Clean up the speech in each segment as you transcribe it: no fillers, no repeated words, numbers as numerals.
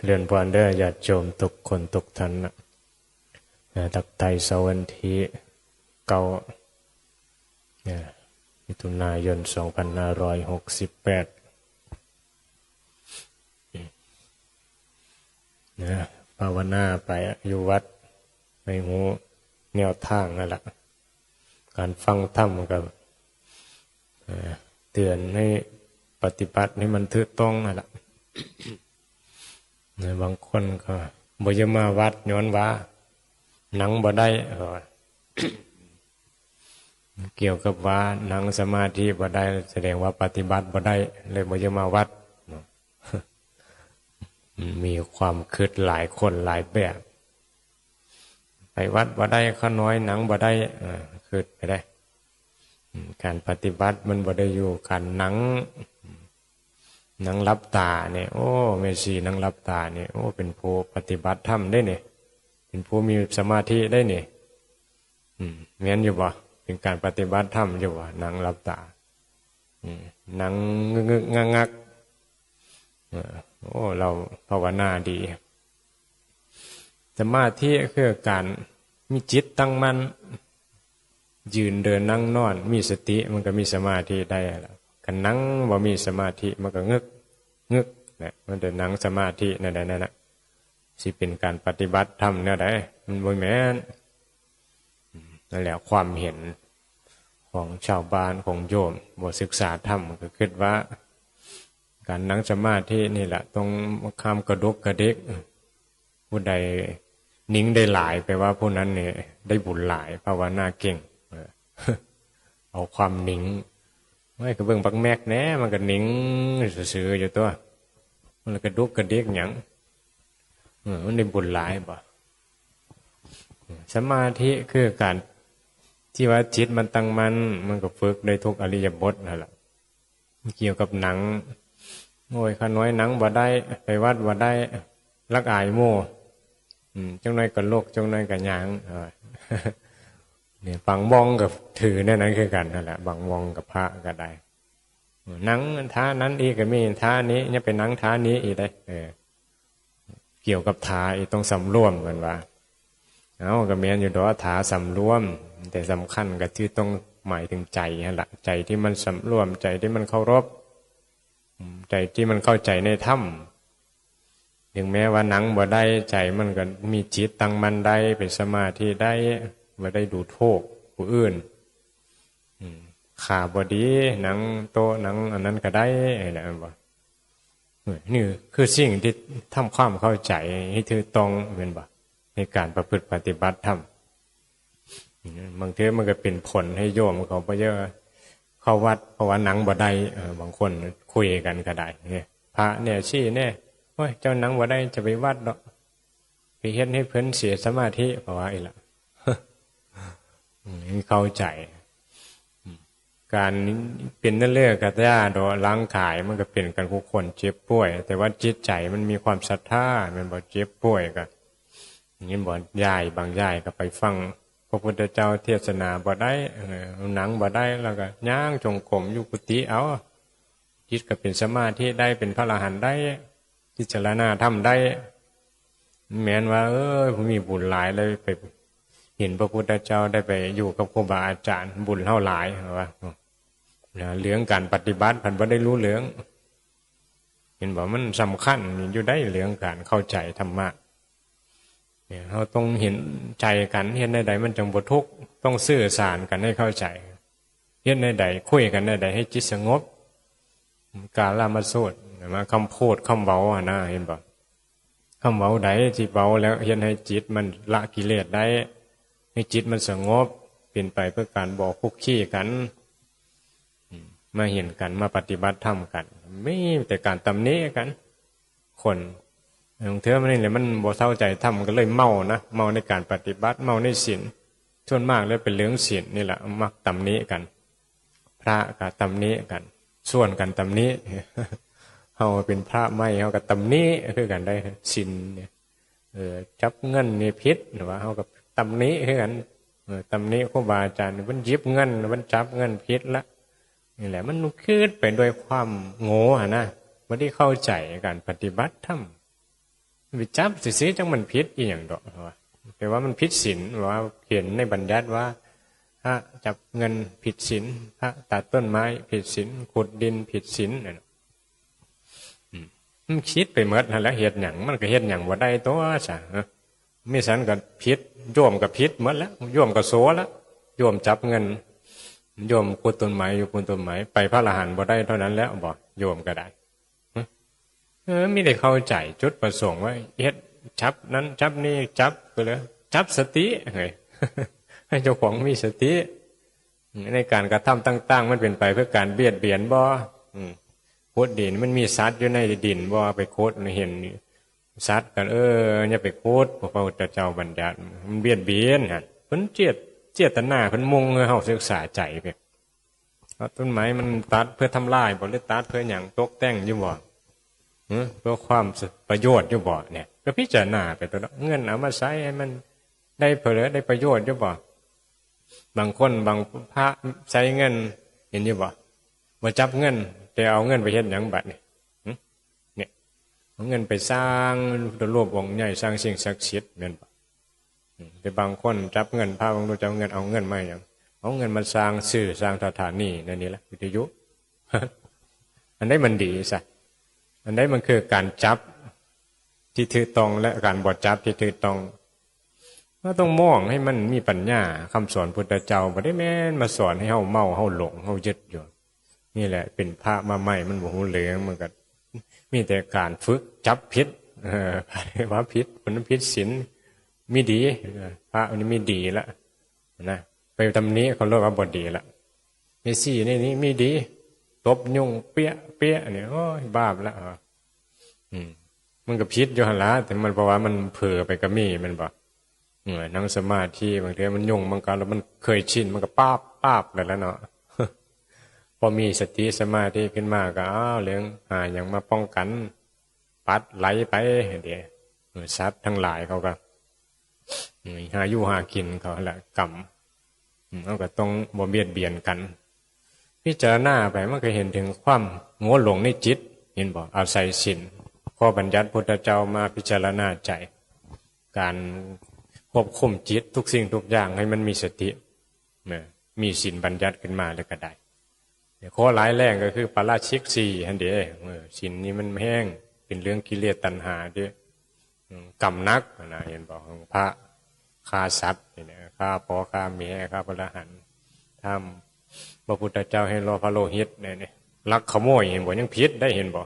เรียนพรเด้อญาติโยมทุกคนทุกท่านนะตักไตรเสาร์วันที่9มิถุนายน2568ภาวนาไปอยู่วัดในหูแนวทางนั่นแหละการฟังธรรมกับเตือนให้ปฏิบัติให้มันถูกต้องนั่นแหละบางคนก็บ่จะมาวัดย้อนว่าหนังบ่ได้เกี่ยวกับว่าหนังสมาธิบ่ได้แสดงว่าปฏิบัติบ่ได้เลยบ่จะมาวัดมีความคิดหลายคนหลายแบบไปวัดบ่ได้ข้าน้อยหนังบ่ได้คิดไปได้การปฏิบัติมันบ่ได้อยู่กันหนังลับตาเนี่ยโอ้เมสีหนังลับตาเนี่ยโอ้เป็นผู้ปฏิบัติธรรมได้เนี่ยเป็นผู้มีสมาธิได้เนี่ยแม่นอยู่บ่เป็นการปฏิบัติธรรมอยู่บ่หนังลับตาหนังงึกงักโอ้เราภาวนาดีสมาธิคือการมีจิตตั้งมั่นยืนเดินนั่งนอนมีสติมันก็มีสมาธิได้แล้วกันนั่งบ่มีสมาธิมันก็งึกเนี่ยมันจะนั่งสมาธินั่นน่ะสิเป็นการปฏิบัติธรรมแนวใดมันบ่แม่นนั่นแหละความเห็นของชาวบ้านของโยมบ่ศึกษาธรรมก็คิดว่าการนั่งสมาธินี่แหละต้องข้ามกระดกกระเดกผู้ใดนิ่งได้หลายไปว่าผู้นั้นเนี่ยได้บุญหลายภาวนาเก่งเอาความนิ่งไม่ก็เบิ่งปักแมกแน่มันก็นิ่งซื่อๆอยู่ตัวมันกระดุกกระเดกหยังมันได้บุญหลายบ่สมาธิคือการที่ว่าจิตมันตั้งมั่นมันก็ฝึกได้ทุกอริยบทนั่นแหละเกี่ยวกับหนังโอ้ยข้าน้อยหนังบ่ได้ไปวัดบ่ได้รักอายโม่จังน้อยก็โลกจังน้อยก็หยังเนี่ยบางวองกับถือเนี่ยนั้นคือกันนั่นแหละบางวองกับพระก็ได้หนังท่านั้นอีกก็มีท่านี้เนี่ยเป็นหนังท่านี้อีกได้เกี่ยวกับท่าอีกต้องสำรวมเหมือนว่าเอาก็เมียนอยู่ดอกท่าสำรวมแต่สำคัญก็ที่ต้องหมายถึงใจนั่นแหละใจที่มันสำรวมใจที่มันเคารพใจที่มันเข้าใจในธรรมถึงแม้ว่าหนังบ่ได้ใจมันก็มีจิตตั้งมั่นได้เป็นสมาธิได้บ่ได้ดูโทษผู้อื่นขาบ่ดีหนังโตหนังอันนั้นก็ได้อะไรบ่นี่คือสิ่งที่ทำความเข้าใจให้ถูกต้องเป็นบ่ในการประพฤติปฏิบัติธรรมบางทีมันก็เป็นผลให้โยมเขาไปเยอะเข้าวัดเพราะว่าหนังบ่ได้บางคนคุยกันก็ได้เนี่ยพระเนี่ยชี้เนี่ยโอ้ยเจ้าหนังบ่ได้จะไปวัดดอกไปเฮ็ดให้เพิ่นเสียสมาธิเพราะว่าอีหละเข้าใจการเป็นนั่นเรื่องกับญาติร่างกายมันก็เป็นกันทุกคนเจ็บป่วยแต่ว่าจิตใจมันมีความศรัทธามันบ่เจ็บป่วยก็อย่างนี้บ่ยายบางยายก็ไปฟังพระพุทธเจ้าเทศนาบ่ได้หนังบ่ได้แล้วก็ย่างจงกรมอยู่กุฏิเอาจิตก็เป็นสมาธิได้เป็นพระอรหันต์ได้พิจารณาธรรมได้แม้นว่าผมมีบุญหลายเลยไปเห็นพระพุทธเจ้าได้ไปอยู่กับครูบาอาจารย์บุญเท่าหลายว่าเรื่องการปฏิบัติผันบ่ได้รู้เรื่องเห็นบอกมันสำคัญอยู่ได้เรื่องการเข้าใจธรรมะเนี่ยเราต้องเห็นใจกันเห็นในใดมันจังบ่ทุกข์ต้องสื่อสารกันให้เข้าใจเห็นในใดคุยกันในใดให้จิตสงบกาลามาโสดมาคำพูดคำเบานะเห็นบอกคำเบาใดที่เบาแล้วเห็นให้จิตมันละกิเลสได้ให้จิตมันสงบเป็นไปเพื่อการบอกคุกขี้กันมาเห็นกันมาปฏิบัติธรรมกันไม่แต่การตำหนิกันคนบางเทื่อมันนี่แหละมันบ่เข้าใจธรรมก็เลยเมานะเมาในการปฏิบัติเมาในศีลส่วนมากเลยเป็นเรื่องศีลนี่แหละมักตำหนิกันพระกับตำหนิกันส่วนกันตำหนิเฮาเป็นพระไม่เฮากับตำหนิคือกันได้ศีลเนี่ยจับเงินนี่ผิดหรือว่าเฮากับตำหนิคือกันตำหนิครูบาอาจารย์มันหยิบเงินมันจับเงินผิดละนี่แหละมันคืดไปด้วยความโง่นะ บ่ได้เข้าใจการปฏิบัติธรรมไปจับซื่อๆจังมันผิดอีหยังดอกว่าแต่ว่ามันผิดศีลว่าเขียนในบัญญัติว่าพระจับเงินผิดศีลพระตัดต้นไม้ผิดศีลขุดดินผิดศีลนั่นมันคิดไปหมดแล้วเฮ็ดหยังมันก็เฮ็ดหยังบ่ได้ตัวซะมีสันก็ผิดโยมก็ผิดหมดแล้วโยมก็โสแล้วโยมจับเงินโยมขุดต้นไม้อยู่ขุดต้นไม้ไปพระอรหันต์บ่ได้เท่านั้นแล้วบ่โยมก็ได้ไม่ได้เข้าใจจุดประสงค์ว่าเฮ็ดจับนั้นจับนี่จับไปเลยจับสติไงให้เจ้าของมีสติในการกระทำต่างๆมันเป็นไปเพื่อการเบียดเบียนบ่โคตรดินมันมีสัตว์อยู่ในดินบ่ไปโคตรเห็นสัตว์กันอย่าไปโคตรพระพุทธเจ้าบัญญัติมันเบียดเบียนฮะเพิ่นเจตนาเพิ่นมุ่งเฮาศึกษาใจไปต้นไม้มันตัดเพื่อทำลายบ่หรือตัดเพื่อหยังตกแต่งอยู่บ่เพื่อความประโยชน์อยู่บ่เนี่ยก็พิจารณาไปตัวเงินเอามาใช้ให้มันได้ผลได้ประโยชน์อยู่บ่บางคนบางพระใช้เงินเห็นอยู่บ่จับเงินแต่เอาเงินไปเฮ็ดหยังบัดนี่เนี่ยเอาเงินไปสร้างรูปองค์ใหญ่สร้างสิ่งศักดิ์สิทธิ์แม่นบ่แต่บางคนจับเงินพระบางรูปจับเงินเอาเงินมาหยังเอาเงินมาสร้างสื่อสร้างสถานีนั่นนี่แหละวิทยุอันนี้มันดีซะอันนี้มันคือการจับที่ถูกต้องและการบ่จับที่ถูกต้องก็ต้องมองให้มันมีปัญญาคำสอนพุทธเจ้าบ่ได้แม่นมาสอนให้เฮาเมาเฮาหลงเฮายึดอยู่นี่แหละเป็นพระมาใหม่มันบ่ฮู้เรื่องมันก็มีแต่การฝึกจับผิดว่าผิดมันผิดศีลมีดีพระอันนี้มีดีละนะไปตำนี้เขาเรียกว่าบ่ดีละไอ้ซี่นี่มีดีตบยุงเปี้ยเปี้ยเนี่ยโอ้ยบาปละมันก็ผิดอยู่หั่นล่ะแต่มันเพราะว่ามันเผลอไปก็มีมันบ่นั่งสมาธิบางทีมันยุ่งบางครั้งแล้วมันเคยชินมันก็ป้าบแล้วเนาะพอมีสติสมาธิขึ้นมาก็เรื่องอย่างมาป้องกันปัดไหลไปเดี๋ยวสัตว์ทั้งหลายเขาก็หาอยู่หากินเขาแหละกรรมเขาก็ต้องบ่เบียดเบียนกันพิจารณาไปมันก็เห็นถึงความโง่หลงในจิตเห็นบ่อาศัยศีลข้อบัญญัติพุทธเจ้ามาพิจารณาใจการควบคุมจิตทุกสิ่งทุกอย่างให้มันมีสติมีศีลบัญญัติขึ้นมาแล้วก็ได้ข้อร้ายแรงก็คือปาราชิกสี่ฮันเดศีลนี้มันแห้งเป็นเรื่องกิเลสตัณหาด้วยกรรมนักนะเห็นบอกพระฆ่าสัตว์ฆ่าพ่อฆ่าแม่ฆ่าพระอรหันต์ทำพระพุทธเจ้าให้รอพระโลหิตเนี่ยลักขโมยเห็นบ่ยังผิดได้เห็นบ่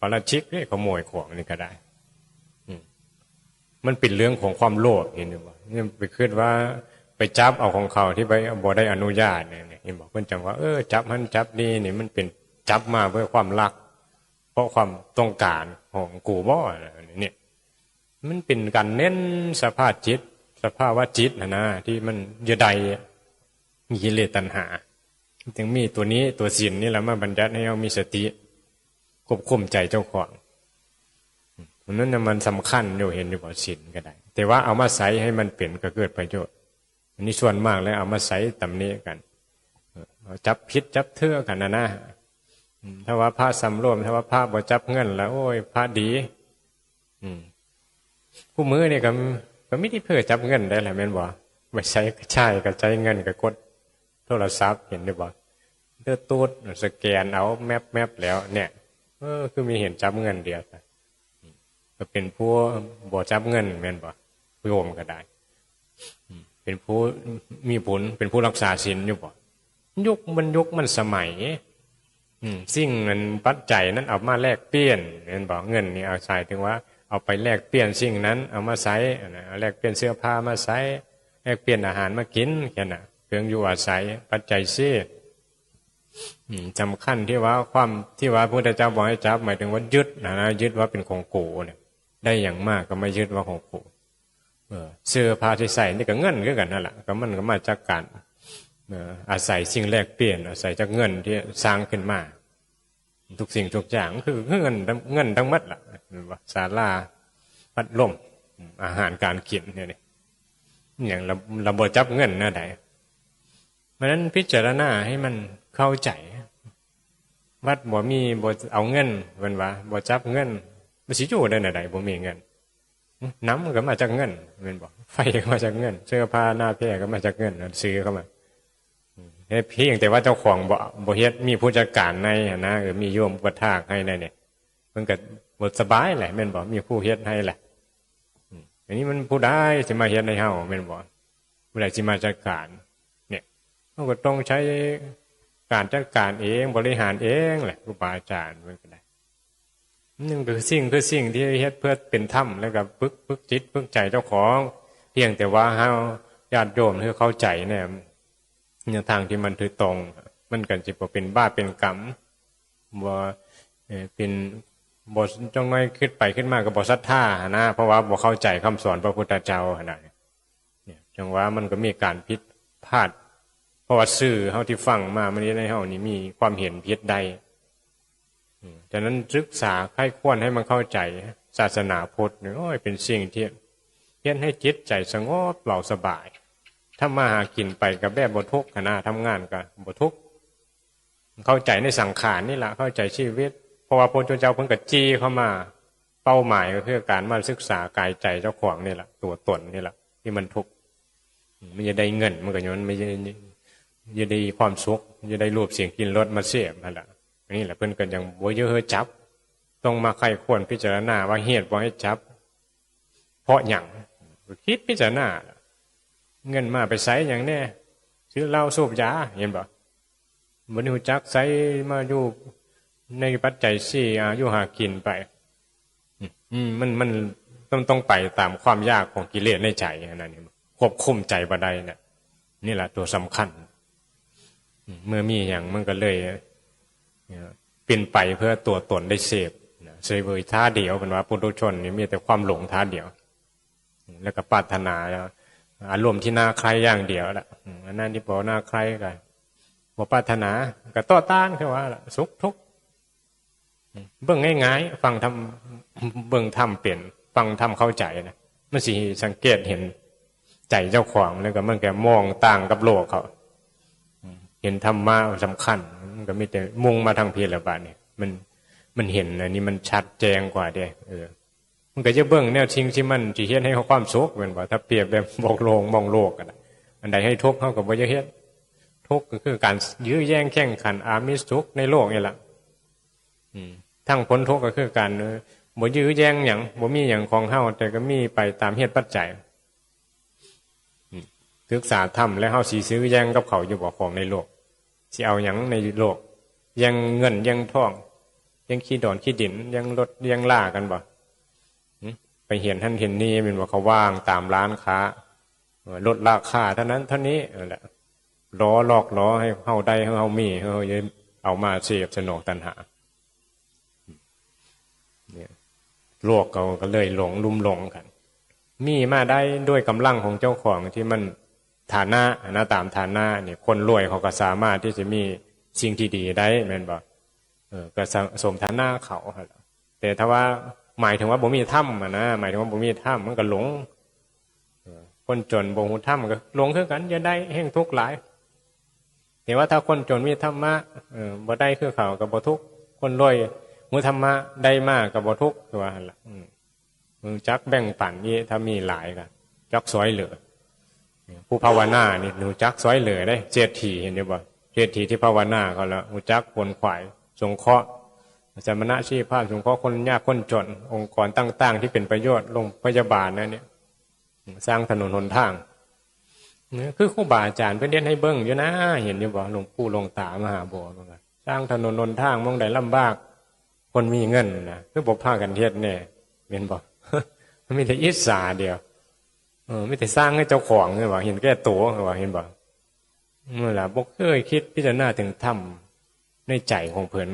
ปาราชิกเนี่ยขโมยของนี่ก็ได้มันเป็นเรื่องของความโลภเห็นบ่เนี่ยไปคิดว่าไปจับเอาของเขาที่ไปบ่ได้อนุญาตเนี่ยเห็นบ่เพิ่นจังว่าจับมันจับนี่มันเป็นจับมาเพื่อความรักเพราะความต้องการของกูบ่เนี่ยมันเป็นการเน้นสภาพจิตสภาวะจิตนะที่มันจะใดมีกิเลสตัณหาจึงมีตัวนี้ตัวศีลนี่แหละมาบัญญัติให้เรามีสติควบคุมใจเจ้าของนั้นมันสำคัญอยู่เห็นอยู่บ่ศีลก็ได้แต่ว่าเอามาใส่ให้มันเป็นก็เกิดประโยชน์อันนี้ส่วนมากแล้วเอามาใส่ตำนี้กันจับพิษจับเทื่อกันนะถ้าว่าพระสำรวมถ้าว่าพระบ่จับเงินแล้วโอ้ยพระดีผู้มือเนี่ยก็ไม่ได้เพื่อจับเงินได้แหละแม่นบ่ไปใช้ก็ใช่ก็ใช้เงินก็กดโทรศัพท์เห็นได้บ่เลือตูดสแกนเอาแมปแล้วเนี่ยคือมีเห็นจับเงินเดียวก็เป็นผู้บ่จับเงินแม่นบ่โยมก็ได้เป็นผู้มีบุญเป็นผู้รักษาศีลอยู่บ่ยุคมันสมัยสิ่งเงินปัจจัยนั้นเอามาแลกเปลี่ยนแม่นบ่เงินนี่เอาใช้ถึงว่าเอาไปแลกเปลี่ยนสิ่งนั้นเอามาใช้เอาแลกเปลี่ยนเสื้อผ้ามาใช้แลกเปลี่ยนอาหารมากินแค่นั้นเครื่องอยู่อาศัยปัจจัยสี่สำคัญที่ว่าความที่ว่าพระพุทธเจ้าบอกให้จับหมายถึงว่ายึดยึดว่าเป็นของกูเนี่ยได้อย่างมากก็ไม่ยึดว่าของกูเสื้อผ้าที่ใส่นี่ก็เงินก็กันนั่นแหละก็มันก็มาจากการอาศัยสิ่งแลกเปลี่ยนอาศัยจากเงินที่สร้างขึ้นมาทุกสิ่งทุกอย่างคือเงินทั้งหมดล่ะศาลาพัดลมอาหารการกินเนี่ยอย่างเราบ่จับเงินนะใดเพราะนั้นพิจารณาให้มันเข้าใจ วัดบ่มีบ่เอาเงินเพิ่นว่าบ่จับเงินมันสิอยู่ได้ไหนบ่มีเงินน้ำก็มาจากเงินแม่นบ่ไฟก็มาจากเงินเสื้อผ้าหน้าแพร่ก็มาจากเงินซื้อเข้ามาเพียงแต่ว่าเจ้าของบ่เฮ็ดมีผู้จัดการในนะมีโยมอุปถากให้ในเนี่ยเพิ่นก็บ่สบายแหละแม่นบ่มีผู้เฮ็ดให้แหละอันนี้มันผู้ใดสิมาเฮ็ดให้เฮาแม่นบ่ผู้ใดสิมาจัดการเนี่ยเฮาก็ต้องใช้การจัดการเองบริหารเองแหละครูบาอาจารย์เพิ่นก็ได้นึงคือสิ่งที่เฮ็ดเพื่อเป็นธรรมแล้วก็ฝึกจิตฝึกใจเจ้าของเพียงแต่ว่าเฮาญาติโยมคือเข้าใจเนี่ยในทางที่มันถูกตรงมันก็สิบ่เป็นบ้าเป็นกรรมบ่เป็นบ่จังได๋ขึ้นมาก็บ่ศรัทธานะเพราะว่าบ่เข้าใจคำสอนพระพุทธเจ้าหั่นน่ะเนี่ยจังว่ามันก็มีการผิดพลาดเพราะว่าสื่อเฮาที่ฟังมามันในเฮานี่มีความเห็นผิดใดฉะนั้นศึกษาใคร่ควรให้มันเข้าใจศาสนาพุทธนี่โอ้ยเป็นสิ่งที่เฮ็ดให้จิตใจสงบเบาสบายถ้ามาหากินไปกับแบบบ่ทุกข์นะทำงานก็บ่ทุกข์เข้าใจในสังขารนี่ล่ะเข้าใจชีวิตเพราะว่าพระพุทธเจ้าเพิ่นก็จี้เข้ามาเป้าหมายก็คือการมาศึกษากายใจเจ้าของนี่ล่ะตัวตนนี่ล่ะที่มันทุกข์มันจะได้เงินมันก็ย้อนไม่จะได้ความสุขจะได้รูปเสียงกินรสมาเสพนั่นแหละนี่แหละเพิ่นก็ยังบ่เยอะจับต้องมาใคร่ควรพิจารณาว่าเหตุบ่ให้จับเพราะหยังคิดพิจารณาเงินมาไปใช้อย่างแน่ซื้อเหล้าสูบยาเห็นบ่บ่ได้รู้จักใช้มาอยู่ในปัจจัย4อยู่หากินไปมันต้องไปตามความยากของกิเลสในใจนั่นนี่ควบคุมใจบ่ได้น่ะนี่แหละตัวสำคัญเมื่อมีอย่างมันก็เลยเป็นไปเพื่อตัวตนได้เสพเสวยท่าเดียวเป็นว่าปุถุชนนี่มีแต่ความหลงท่าเดียวแล้วก็ปรารถนาอารมณ์ที่น่าใครอย่างเดียวแหละอันนั้นที่บอกน่าใครกันบ่ปรารถนาก็ต่อต้านคือว่าสุขทุกข์เบิ่งง่ายๆฟังทำเบิ่งทำเปลี่ยนฟังทำเข้าใจนะมันสิสังเกตเห็นใจเจ้าของแล้วก็มันก็มองต่างกับโลกเขาเห็นธรรมะสำคัญมันก็มีแต่มุ่งมาทางเพียรละบาทเนี่ยมันเห็นอันนี้มันชัดแจ้งกว่าเด้มันก็จะเบิ่งแนวชิงที่มันสิเฮ็ดให้เขาความสุขเหมือนว่าถ้าเปรียบแบบบอกโลกมองโลกกันอันใดให้ทุกข์เฮาก็บ่จะเฮ็ดทุกข์ก็คือการยื้อแย่งแข่งขันอามิสทุกข์ในโลกนี่ล่ะทั้งพ้นทุกข์ก็คือการบ่ยื้อแย่งหยังบ่มีหยังของเฮาแต่ก็มีไปตามเหตุปัจจัยศึกษาธรรมแล้วเฮาสิซื้อแย่งกับเขาอยู่บ่ของในโลกสิเอาหยังในโลกแย่งเงินแย่งทองแย่งขี้ดอนขี้ดินแย่งรถแย่งล่ากันบ่ไปเห็นท่านเห็นนี่เป็นว่าเขาว่างตามร้านค้าลดราคาเท่านั้นเท่านี้แหละล้อหลอกล้อให้เฮาได้ให้เฮามีให้เฮาเอามาเสพสนองตัณหาเนี่ยโลกเขาก็เลยหลงลุ่มหลงกันมีมาได้ด้วยกำลังของเจ้าของที่มันฐานะตามฐานะเนี่ยคนรวยเขาก็สามารถที่จะมีสิ่งที่ดีได้แม่นบ่ก็สมฐานะเขาแต่ถ้าว่าหมายถึงว่าบ่มีธรรมนะหมายถึงว่าบ่มีธรรมมันก็หลงคนจนบ่ฮู้ธรรมก็หลงคือกันจะได้แห่งทุกข์หลายแต่ว่าถ้าคนจนมีธรรมะบ่ได้คือเขาก็บ่ทุกข์คนรวยมีธรรมะได้มากก็บ่ทุกข์คือว่าหั่นล่ะมึงจักแบ่งปันนี่ถ้ามีหลายก็จักซอยเหลือผู้ภาวนานี่หนูจักซอยเหลือได้เศรษฐีเห็นอยู่บ่เศรษฐีที่ภาวนาเขาแล้วฮู้จักผลขวายสงเคราะห์สมณะชีพสงเคราะห์คนยากคนจนองค์กรต่างๆที่เป็นประโยชน์โรงพยาบาลนั่นเนี่ยสร้างถนนหนทางเนี่ยคือครูบาอาจารย์เพิ่นเฮ็ดให้เบิ่งอยู่นะเห็นอยู่บ่หลวงปู่หลวงตามหาบัวเหมือนกันสร้างถนนหนทางมองได้ลำบากคนมีเงินนะคือบ่พากันเฮ็ดแน่แม่นบ่ มันมีแต่อิจฉาเดียวมีแต่สร้างให้เจ้าของคือว่าเห็นแก่ตัวคือว่าเห็นบ่เมื่อล่ะบ่เคยคิดพิจารณาถึงธรรมในใจของเพิ่น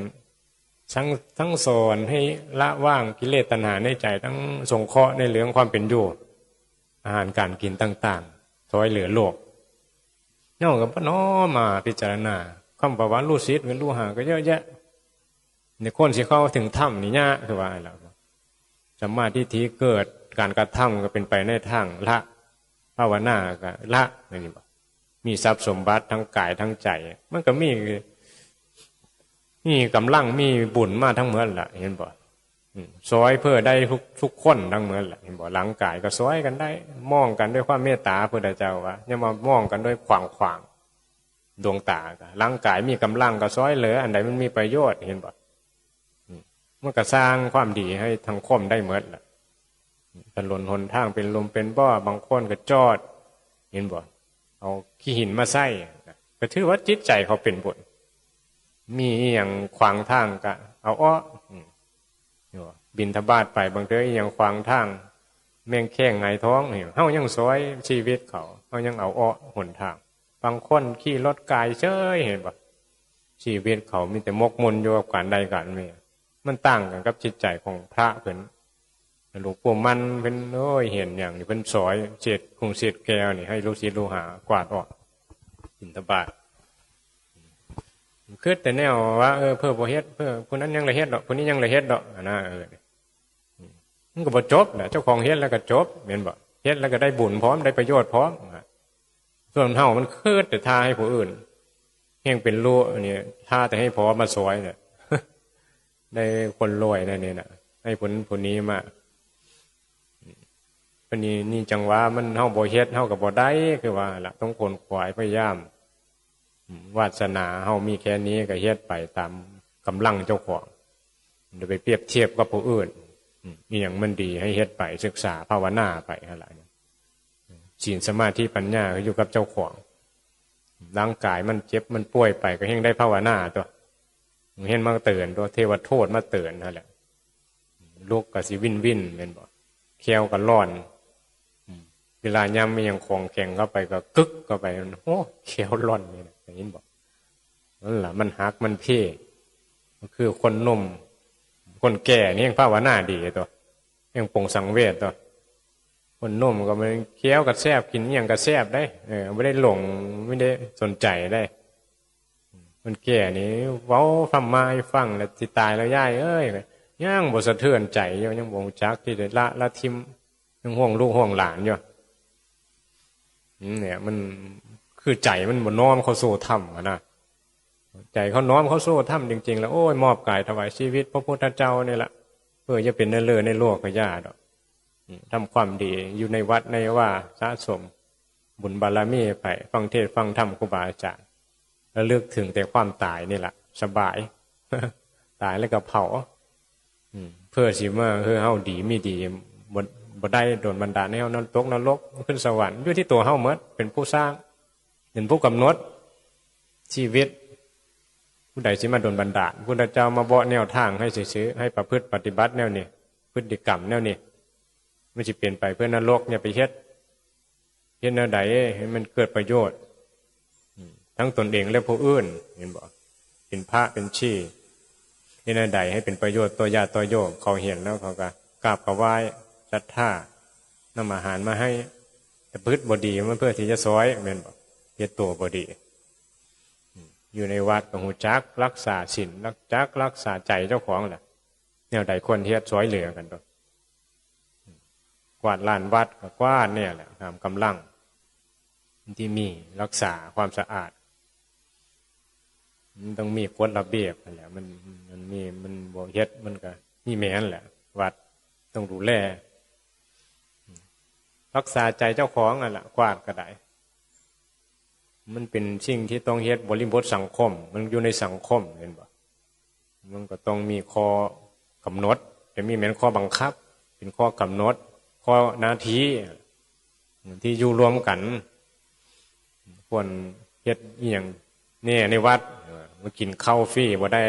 ทั้งสอนให้ละว่างกิเลสตัณหาในใจทั้งสงเคราะห์ในเรื่องความเป็นอยู่อาหารการกินต่างๆซอยเหลือโลกเนาะก็บ่น้อมาพิจารณาคำว่ารู้ศีลกับรู้หาก็เยอะแยะในคนสิเข้าถึงธรรมนี่ยากคือว่าล่ะสัมมาทิฏฐิเกิดการกระทำก็เป็นไปในทางละภาวนาก็ละนี่บ่มีทรัพย์สมบัติทั้งกายทั้งใจมันก็มี มีกำลังมีบุญมาทั้งเหมือนล่ะเห็นบ่ซอยเพื่อได้ทุกคนทั้งเหมือนล่ะเห็นบ่หลังกายก็ซอยกันได้มองกันด้วยความเมตตาพระเจ้าว่าอย่ามามองกันด้วยขวางดวงตาก็ร่างกายมีกำลังก็ซอยเหลืออันใดมันมีประโยชน์เห็นบ่มันก็สร้างความดีให้ทั้งคมได้เหมือนล่ะถนนหนทางเป็นลมเป็นบ่อบางคนก็จอดเห็นบ่เอาขี้หินมาใส่ก็ถือว่าจิตใจเขาเป็นบุญมีอย่างขวางทางก็เอาอ้อบินทบาทไปบางเทื่ออย่างขวางทางแม่งแข้งไงท้องเฮายังซอยชีวิตเขาเฮายังเอาอ้อหนทางบางคนขี่รถกายเฉยเห็นบ่ชีวิตเขามีแต่มกมนอยู่กับการใดการหนึ่งมันต่างกันกับจิตใจของพระเพิ่นหลวงปู่มันเป็นโอ้ยเห็นอย่างนี้เพิ่นสอยเศษคงเศษแก้วนี่ให้ลูกศิษย์ลูกหากวาดออกบิณฑบาตคือแต่แนวว่าเพื่อบ่เฮ็ดเพื่อคนนั้นยังละเฮ็ดดอกคนนี้ยังละเฮ็ดดอกนะมันก็บ่จบแหละเจ้าของเฮ็ดแล้วก็จบแม่นบ่เฮ็ดแล้วก็ได้บุญพร้อมได้ประโยชน์พร้อมส่วนเฮามันคือแต่ทาให้ผู้อื่นแห่งเป็นรู้นี่ทาแต่ให้พอมาสวยเนี่ยได้คนรวยนั่นนี่น่ะให้ผลนี้มาปนี้นี่จังหวะมันเฮาบ่เฮ็ดเฮาก็บ่ได้คือว่าล่ะต้องคนขวายพยายามวาสนาเฮามีแค่นี้ก็เฮ็ดไปตามกำลังเจ้าของอย่าไปเปรียบเทียบกับผู้อื่นมีอย่างมันดีให้เฮ็ดไปศึกษาภาวนาไปอะไรศีลสมาธิปัญญาก็อยู่กับเจ้าของร่างกายมันเจ็บมันป่วยไปก็เฮงได้ภาวนาตัวเห็นมาเตือนตัวเทวโทษมาเตือนนั่นแหละลูกก็สิวินแม่นบ่แควก็ร้อนเวลาย่ำมีอย่างของแข็งเข้าไปก็กึกเข้าไปโอ้แควร้อนนี่นะเห็นบ่นั่นแหละมันหักมันเพ่ก็คือคนนมคนแก่นี่ยังภาวนาดีตัวยังปรงสังเวชตัวคนนมก็มันเคี้ยวกับแซบกินอย่างกับแซบได้ไม่ได้หลงไม่ได้สนใจได้คนแก่นี่เว้าทำมาให้ฟังแล้วสิตายแล้วย่ายย่างบ่สะเทือนใจยังบ่จักที่จะละทิมยังห่วงลูกห่วงหลานอยู่เนี่ยมันคือใจมันบ่น้อมเข้าสู่ธรรมนะใจเขาน้อมเข้าสู่ธรรมจริงๆแล้วโอ้ยมอบกายถวายชีวิตพระพุทธเจ้านี่แหละเพื่อจะเป็นเลิศในโลกก็ย่าดอกทำความดีอยู่ในวัดในว่าสะสมบุญบารมีไปฟังเทศฟังธรรมครูบาอาจารย์แล้วเลือกถึงแต่ความตายนี่แหละสบาย ตายแล้วก็เผาเพื่อสิมาเฮาดีไม่ดีบ่ได้โดนบันดาลให้เฮานรกขึ้นสวรรค์อยู่ที่ตัวเฮาหมดเป็นผู้สร้างเป็นผู้กำหนดชีวิตผู้ใดสิมาโดนบันดาลพุทธเจ้ามาบอกแนวทางให้ซื่อๆให้ประพฤติปฏิบัติแนวนี้พฤติกรรมแนวนี้ไม่ใช่เปลี่ยนไปเพื่อนรกอย่าไปเฮ็ดแนวใดให้มันเกิดประโยชน์ทั้งตนเองและผู้อื่นเห็นบ่เป็นพระเป็นชีเฮ็ดแนวใดให้เป็นประโยชน์ตัวญาติตัวโยมเขาเห็นแล้วเขาก็กราบไหว้ศรัทธานำอาหารมาให้แต่พฤติบ่ดีมันเพื่อที่จะซอยแม่นบ่เฮ็ดตัวบ่ดีอยู่ในวัดก็หูจักรักษาศีลรักษาใจเจ้าของแหละแนวใดควรเฮ็ดซอยเหลือกันตัวกวาดลานวัดก็กวาดเนี่ยแหละตามกำลังที่มีรักษาความสะอาดมันต้องมีกฎระเบียบแหละมันบ่เฮ็ดมันก็มีแม่นแหละวัดต้องดูแลรักษาใจเจ้าของนั่นแหละกวาดก็ได้มันเป็นสิ่งที่ต้องเฮ็ดบริบทสังคมมันอยู่ในสังคมเห็นบ่มันก็ต้องมีข้อกำหนดแต่มีแม่นข้อบังคับเป็นข้อกำหนดข้อหน้าที่ที่อยู่รวมกันควรเฮ็ดอีหยังเนี่ยในวัดมากินข้าวฟรีบ่ได้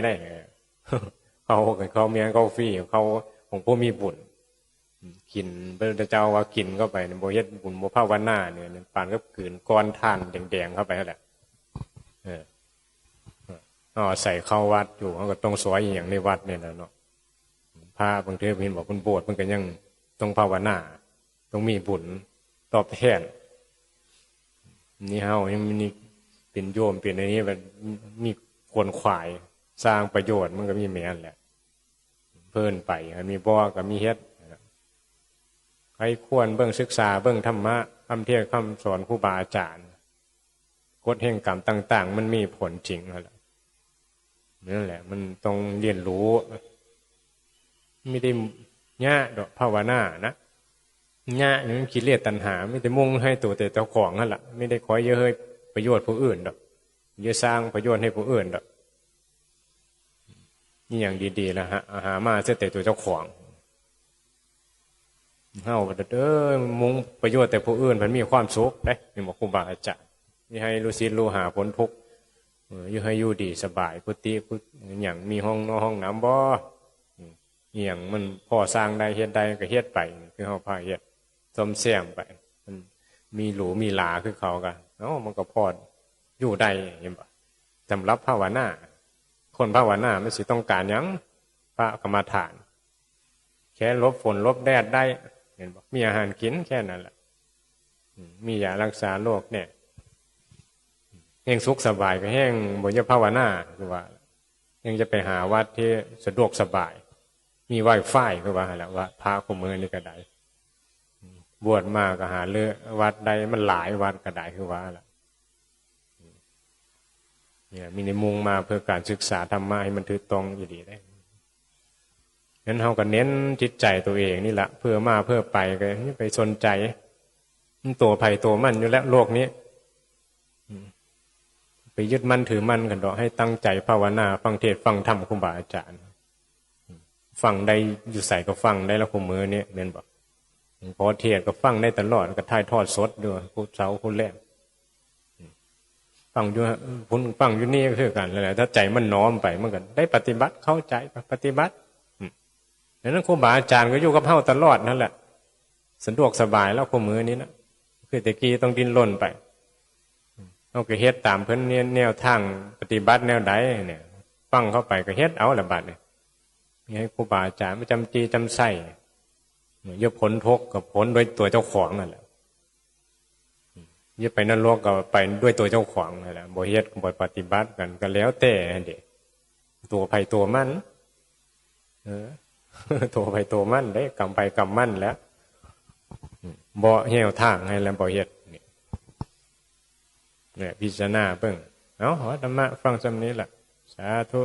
เขาเมียนข้าวฟรีเขาของผู้มีบุญกินพระเจ้าว่ากินเข้าไปบ่เฮ็ดบุญบ่ภาวนาเนี่ยปานก็กืนก้อนท่านแดงๆเข้าไปนั่นแหละใส่เข้าวัดอยู่เขาก็ต้องสวยอย่างในวัดเนี่ยเนาะพระบางทีเห็นบอกคนโบสถ์มันก็ยังต้องภาวนาต้องมีบุญตอบแทนนี่เฮายังมีเป็นโยมเป็นอะไรนี้แบบมีคนขวายสร้างประโยชน์มันก็มีแม่นแหละเพิ่นไปมีบ่ก็มีเฮ็ดใครควรเบิ่งศึกษาเบิ่งธรรมะคำเทศน์คำสอนครูบาอาจารย์กฎแห่งกรรมต่างๆมันมีผลจริงแล้ว นั่นแหละมันต้องเรียนรู้ไม่ได้ยะดอกภาวนานะยะนี่มันกิเลสตัณหาไม่ได้มุ่งให้ตัวแต่เจ้าของนั่นแหละไม่ได้คอยเยอะให้ประโยชน์ผู้อื่นดอกเยอะสร้างประโยชน์ให้ผู้อื่นดอกนี่อย่างดีๆแล้วฮะหามาเสียแต่ตัวเจ้าของเฮามุ่งประโยชน์แต่ผู้อื่นมันมีความสุขได้นี่บอกครูบาอาจารย์นี่ให้รู้ศิลรู้หาพ้นทุกข์อยู่ให้อยู่ดีสบายพุทธิอย่างมีห้องนอนห้องน้ำบ่อย่างมันพอสร้างได้เฮ็ดได้ก็เฮ็ดไปคือเฮาพาเฮ็ดสมเสี่ยมไปมันมีหรูมีหลาคือเขากันมันก็พออยู่ได้เห็นบ่สำหรับภาวนาคนภาวนาไม่สิต้องการหยังพระกรรมฐานแค่ลบฝนลบแดดได้เห็นบ่มีอาหารกินแค่นั้นแหละมียารักษาโรคเนี่ยแห่งสุขสบายก็แห่งบ่จะภาวนาคือว่ายังจะไปหาวัดที่สะดวกสบายมีไวไฟคือว่าแหละว่าพระคุมือนี่ก็ได้บวชมาก็หาเลือวัดใดมันหลายวัดก็ได้คือว่าแหละเนี่ยมีในมุงมาเพื่อการศึกษาธรรมะให้มันถูกต้องอยู่ดีได้นั้นเราก็เน้นจิตใจตัวเองนี่แหละเพื่อมาเพื่อไปก็ไปสนใจตัวไผ่ตัวมันอยู่แล้วโลกนี้ไปยึดมั่นถือมั่นกันดอกให้ตั้งใจภาวนาฟังเทศฟังธรรมครูบาอาจารย์ฟังได้อยู่ใส่ก็ฟังได้แล้วคุมือนี้เมนบอกพอเทศก็ฟังได้ตลอดก็ถ่ายทอดสดด้วยพูดเช้าพูดแรกฟังอยู่คุณฟังอยู่นี่ก็คือกันเลยถ้าใจมันน้อมไปมันก็ได้ปฏิบัติเข้าใจปฏิบัติดังนั้นครูบาอาจารย์ก็อยู่กับเฮาตลอดนั่นแหละสะดวกสบายแล้วคุมือนี้นะคือแต่กี้ต้องดิ้นรนไปเอาก็เฮ็ดตามเพิ่นแนวทางปฏิบัติแนวใดเนี่ยฟังเข้าไปก็เฮ็ดเอาละบัดเนี่ยให้ครูบาอาจารย์มาจำจีจำไส้ยกผลทุกข์กับผลโดยตัวเจ้าของนั่นแหละยกไปนรกก็ไปด้วยตัวเจ้าของนั่นแหละบ่เฮ็ดบ่ปฏิบัติกันก็แล้วแต่เด็กตัวไผตัวมันตัวไผตัวมันได้กำไปกำมันแล้วบ่เหี่ยวทางให้แล้วบ่เฮ็ดเนี่ยพิจารณาเบิ่งเอาธรรมะฟังซำนี้ล่ะสาธุ